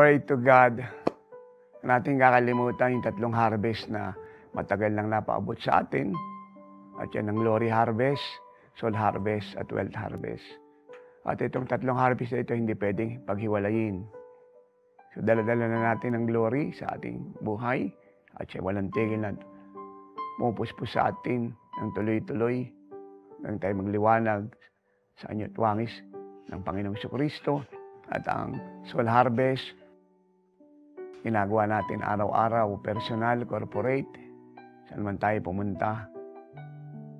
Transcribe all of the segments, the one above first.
Glory to God. Natin kakalimutan yung tatlong harvest na matagal nang napaabot sa atin. At yan ang glory harvest, soul harvest, at wealth harvest. At itong tatlong harvest na ito hindi pwedeng paghiwalayin. So dala-dala na natin ang glory sa ating buhay. At siya walang tigil na pumupuspos sa atin ng tuloy-tuloy. Nang tayo magliwanag sa anyo at wangis ng Panginoong Jesucristo. At ang soul harvest, ginagawa natin araw-araw, personal, corporate, saan man tayo pumunta,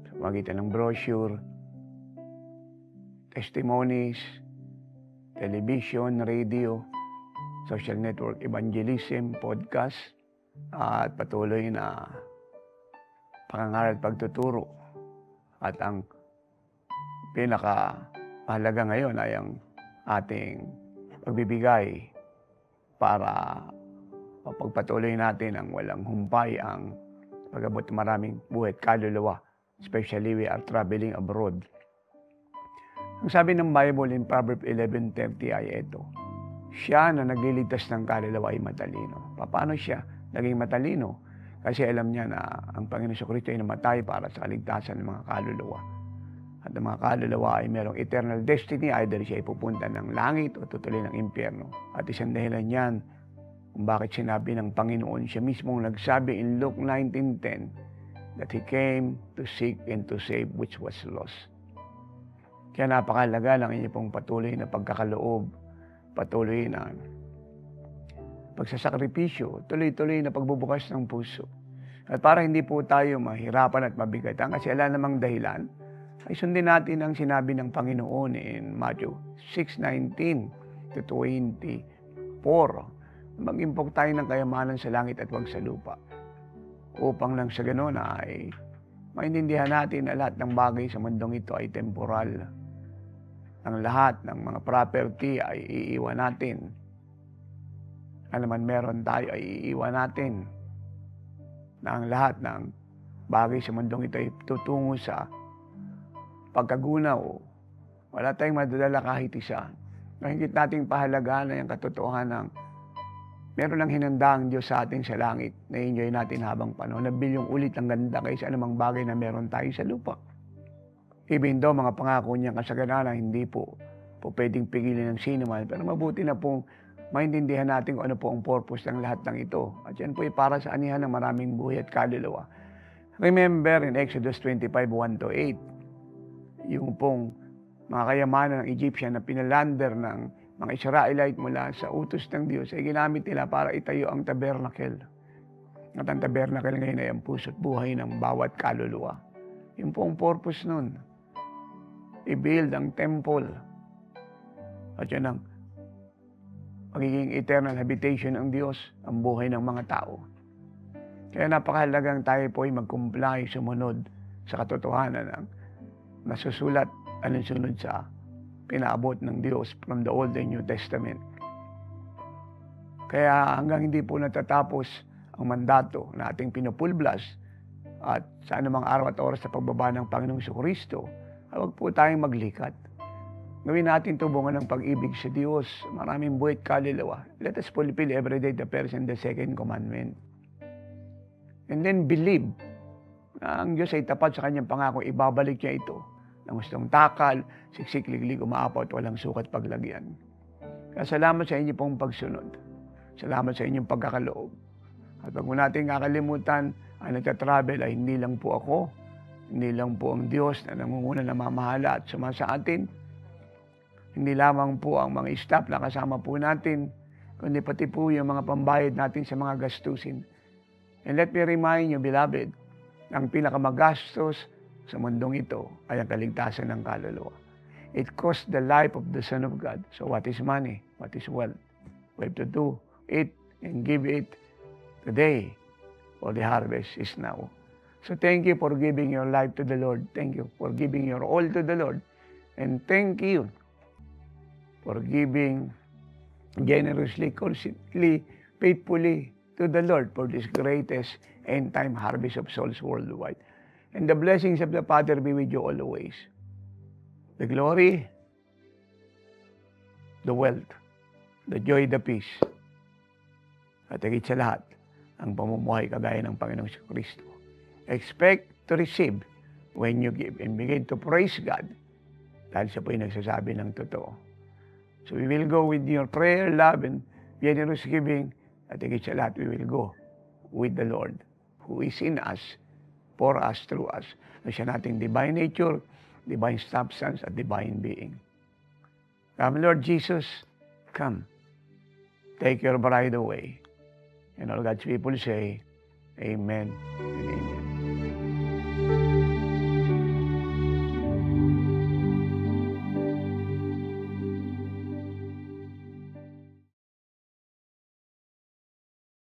sa magitan ng brochure, testimonies, television, radio, social network, evangelism, podcast, at patuloy na pangangaral at pagtuturo. At ang pinaka-mahalaga ngayon ay ang ating pagbibigay para pagpatuloy natin ang walang humpay ang pag-abot ng maraming buhay at kaluluwa, especially we are traveling abroad. Ang sabi ng Bible in Proverbs 11:30 ay ito, siya na nagliligtas ng kaluluwa ay matalino. Paano siya naging matalino? Kasi alam niya na ang Panginoon Jesucristo ay namatay para sa kaligtasan ng mga kaluluwa. At ang mga kaluluwa ay merong eternal destiny, either siya ay pupunta ng langit o tutuloy ng impyerno. At isang dahilan yan kung bakit sinabi ng Panginoon, siya mismo nagsabi in Luke 19:10 that He came to seek and to save which was lost. Kaya napakalaga ng inyo pong patuloy na pagkakaloob, patuloy na pagsasakripisyo, tuloy-tuloy na pagbubukas ng puso. At para hindi po tayo mahirapan at mabigatan kasi ala namang dahilan, ay sundin natin ang sinabi ng Panginoon in Matthew 6:19-24. Mag-impok tayo ng kayamanan sa langit at wag sa lupa. Upang lang sa ganoon ay maintindihan natin na lahat ng bagay sa mundong ito ay temporal. Ang lahat ng mga property ay iiwan natin. Ano man meron tayo ay iiwan natin. Na ang lahat ng bagay sa mundong ito ay tutungo sa pagkagunaw. Wala tayong madadala kahit isa. Higit nating pahalagaan na yung katotohanan ng meron lang hinanda ang Diyos sa atin sa langit na enjoy natin habang panahon. Na bilyong ulit ang ganda kaysa anumang bagay na meron tayo sa lupa. Even though mga pangako niyang kasaganahan hindi po pwedeng pigilin ng sino man. Pero mabuti na pong maintindihan natin kung ano po ang purpose ng lahat ng ito. At yan po ay para sa anihan ng maraming buhay at kaluluwa. Remember in Exodus 25:1-8, yung pong mga kayamanan ng Egyptian na pinalander ng mga Israelite mula sa utos ng Diyos ay ginamit nila para itayo ang tabernacle. At ang tabernacle ngayon ay ang puso't buhay ng bawat kaluluwa. Yung po ang purpose nun. I-build ang temple. At yan ang magiging eternal habitation ng Diyos, ang buhay ng mga tao. Kaya napakahalagang tayo po ay mag-comply, sumunod sa katotohanan ng nasusulat alinsunod sa pinaabot ng Diyos from the Old and New Testament. Kaya hanggang hindi po natatapos ang mandato na ating pinupulblas at sa anumang araw at oras sa pagbaba ng Panginoong Jesucristo, huwag po tayong maglikat. Gawin natin tubungan ng pag-ibig sa Diyos, maraming buhay at kaluluwa. Let us fulfill every day the first and the second commandment. And then believe na ang Diyos ay tapat sa kanyang pangako, ibabalik niya ito. Ng gustong takal, siksik, liglig, umaapaw at walang sukat paglagyan. Kaya salamat sa inyo pong pagsunod. Salamat sa inyong pagkakaloob. At wag mo natin kakalimutan, ang nagtatravel ay hindi lang po ako, hindi lang po ang Diyos na nangunguna na mamahala at sumasa atin. Hindi lamang po ang mga staff na kasama po natin, kundi pati po yung mga pambayad natin sa mga gastusin. And let me remind you, beloved, ang pinakamagastos sa mundong ito ay ang kaligtasan ng kaluluwa. It cost the life of the Son of God. So what is money? What is wealth? We have to do it and give it today, for the harvest is now. So thank you for giving your life to the Lord. Thank you for giving your all to the Lord. And thank you for giving generously, constantly, faithfully to the Lord for this greatest end-time harvest of souls worldwide. And the blessings of the Father be with you always. The glory, the wealth, the joy, the peace, At higit sa lahat, ang pamumuhay kagaya ng Panginoong Kristo. Expect to receive when you give and begin to praise God dahil siya po yung nagsasabi ng totoo. So we will go with your prayer, love, and generous giving. At higit sa lahat, we will go with the Lord who is in us, for us, through us. Na siya nating divine nature, divine substance, at divine being. Come, Lord Jesus, come. Take your bride away. And all God's people say, Amen and amen.